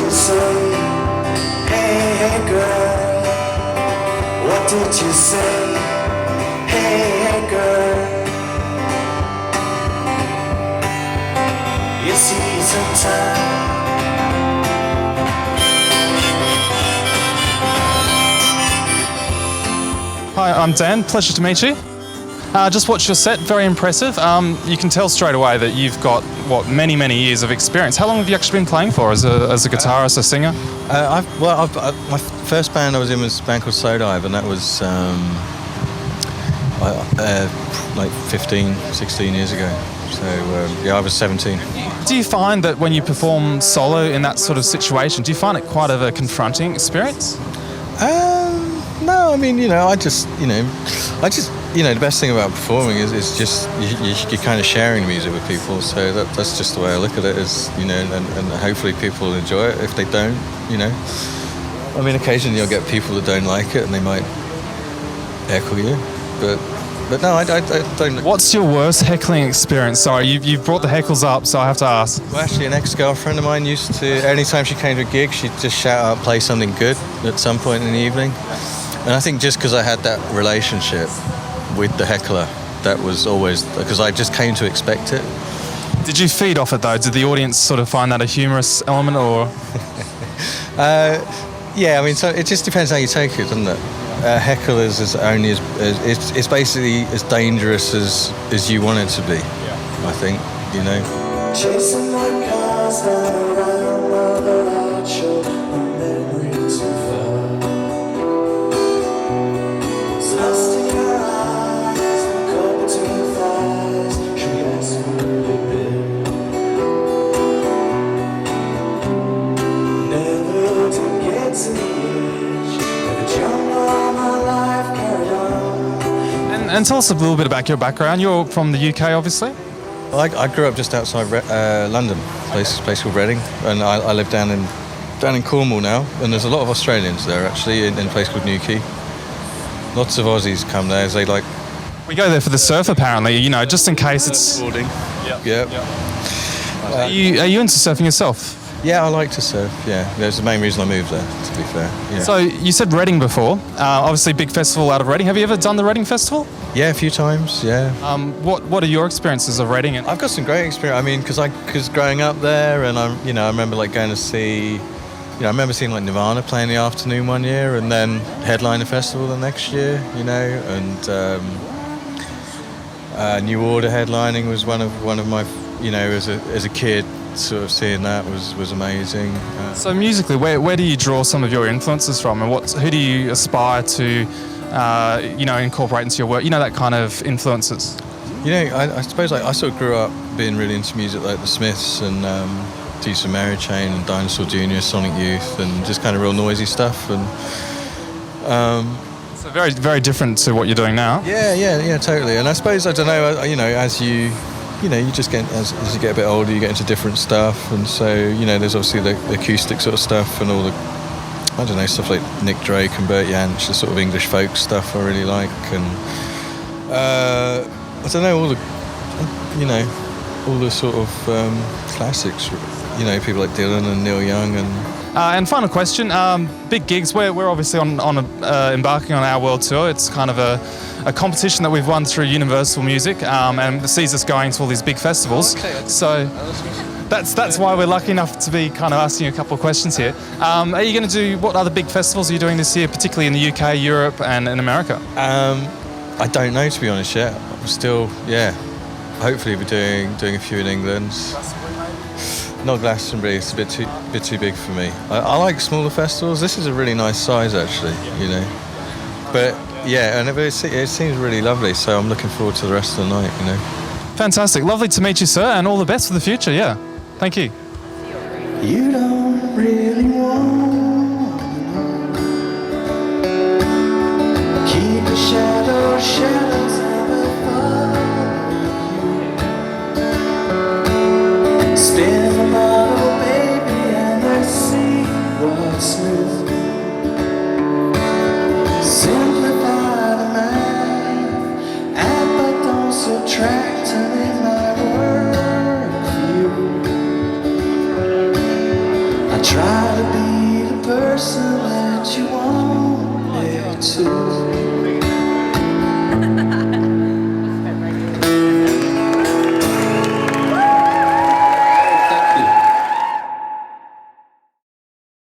you say? Hey, hey girl, what did you say? Hey, hey girl. You see sometimes. Hi, I'm Dan. Pleasure to meet you. Just watched your set. Very impressive. You can tell straight away that you've got many years of experience. How long have you actually been playing for as a guitarist, a singer? My first band I was in was a band called StereoDan, and that was like 15, 16 years ago. So I was 17. Do you find that when you perform solo in that sort of situation, do you find it quite of a confronting experience? No, I mean, the best thing about performing is just you're kind of sharing music with people. So that's just the way I look at it. Is and hopefully people enjoy it. If they don't, I mean, occasionally you'll get people that don't like it and they might heckle you, but no, I don't. What's your worst heckling experience? Sorry, you've brought the heckles up, so I have to ask. Well, actually, an ex-girlfriend of mine used to, anytime she came to a gig, she'd just shout out, play something good at some point in the evening. And I think just because I had that relationship with the heckler, that was always, because I just came to expect it. Did you feed off it though? Did the audience sort of find that a humorous element, or? Yeah, I mean, so it just depends how you take it, doesn't it? Hecklers is only it's basically as dangerous as you want it to be. I think, Chasing my cars down around Mother Archer, the memory too far. Lost in your eyes, the cup between thighs. She asked me really big. Never to get to the edge. Never jump on my life, carried on. And tell us a little bit about your background. You're from the UK, obviously. Well, I grew up just outside London, a place called Reading, and I live down in Cornwall now. And there's a lot of Australians there actually in a place called Newquay. Lots of Aussies come there. They like. We go there for the surf, apparently. Just in case it's. Boarding. Yeah. Are you into surfing yourself? Yeah, I like to surf. Yeah, that's the main reason I moved there. To be fair. Yeah. So you said Reading before. Obviously, big festival out of Reading. Have you ever done the Reading Festival? Yeah, a few times. Yeah. What are your experiences of Reading? I've got some great experience. I mean, because growing up there, and I remember like going to see. I remember seeing like Nirvana play in the afternoon one year, and then headline the festival the next year. And New Order headlining was one of my. As a kid, sort of seeing that was amazing. So musically, where do you draw some of your influences from, and who do you aspire to, incorporate into your work? That kind of influences. I suppose I sort of grew up being really into music like the Smiths and Deeds of Mary Chain and Dinosaur Jr., Sonic Youth, and just kind of real noisy stuff. And so very, very different to what you're doing now. Yeah, totally. And I suppose, I don't know, as you just get as you get a bit older, you get into different stuff, and so there's obviously the acoustic sort of stuff and all the stuff like Nick Drake and Bert Jansch, the sort of English folk stuff I really like, and I don't know, all the sort of classics, people like Dylan and Neil Young and final question, big gigs. We're obviously on embarking on our world tour. It's kind of a competition that we've won through Universal Music, and it sees us going to all these big festivals. So that's why we're lucky enough to be kind of asking you a couple of questions here. Are you going to do, what other big festivals are you doing this year, particularly in the UK, Europe, and in America? I don't know, to be honest yet. I'm still, hopefully we're doing a few in England. Not Glastonbury, it's a bit too big for me. I like smaller festivals. This is a really nice size, actually, But and it seems really lovely, so I'm looking forward to the rest of the night, Fantastic. Lovely to meet you, sir, and all the best for the future, yeah. Thank you. You don't really want